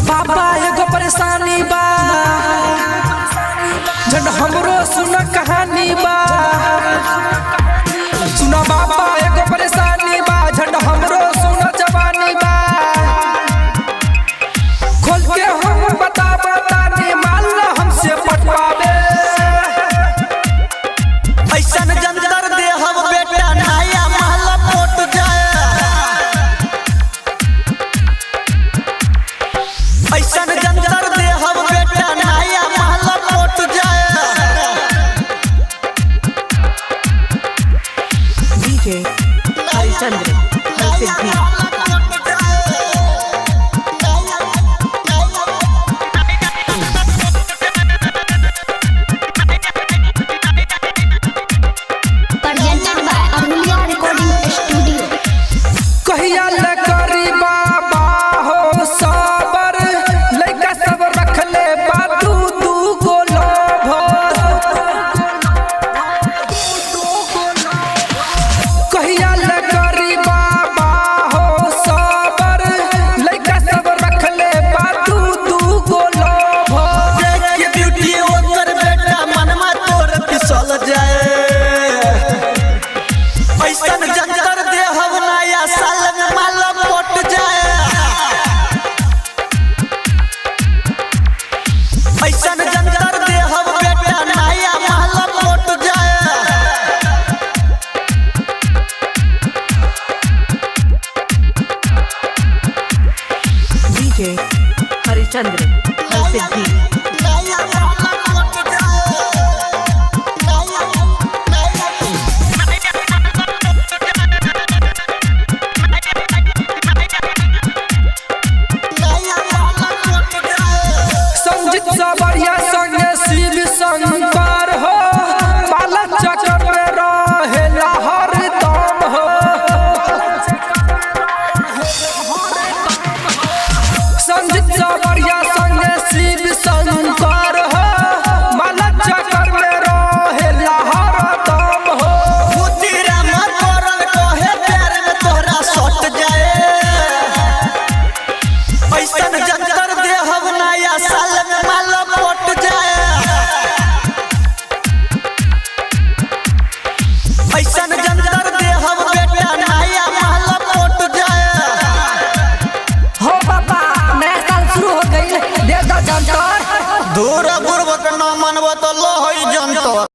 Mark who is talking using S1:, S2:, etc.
S1: बाबा एगो परेशानी बा जन हमरो सुन कहानी बा। सुना बाबा एगो परेशानी बा जन हमरो सुन जवानी बा। खोल के हम बतानी मान ला हमसे पटवावे।
S2: ऐसन जंतर दे हम बेटा नया महल पोट जाए। ऐसन जंतर दे हम बेटा नया महल पोट जाए।
S3: DJ Harichandra Harsiddhi
S4: presented by Amulya Recording Studio।
S1: कहिया ले करी बाबा हो सबर लइका सब रख ले बा दू गो लोभ। कहिया ले करी बाबा हो सबर लइका सब रख ले बा दू गो लोभ।
S2: देख के ब्यूटी ओकर बेटा मनमा तोर फिसल जाए। ऐसन जंतर दे हम नया साल में माल पोट जाए। ऐसन जंतर दे हम बेटा नया महल पोट जाए।
S3: DJ हरिचंद्र हरसिद्धि
S2: नया महल पोट जाए। नया महल पोट जाए।
S1: संजीत सबरिया संगे शिव शंकर हो बाला चक्र में रहेला हरदम हो। संजीत सबरिया संगे शिव शंकर हो बाला चक्र में रहेला हरदम हो।
S2: खुदीराम तोरन कहे प्यार में तोहरा सट जाए। ऐसन जंतर दे हम नया साल में माल पोट जाए। ऐसन जंतर दे हम बेटा नया महल पोट जाए।
S1: हो बाबा नया साल शुरू हो गई दे दो जंतर।
S2: दूर बुर्बक न मनब तो लो जंतर।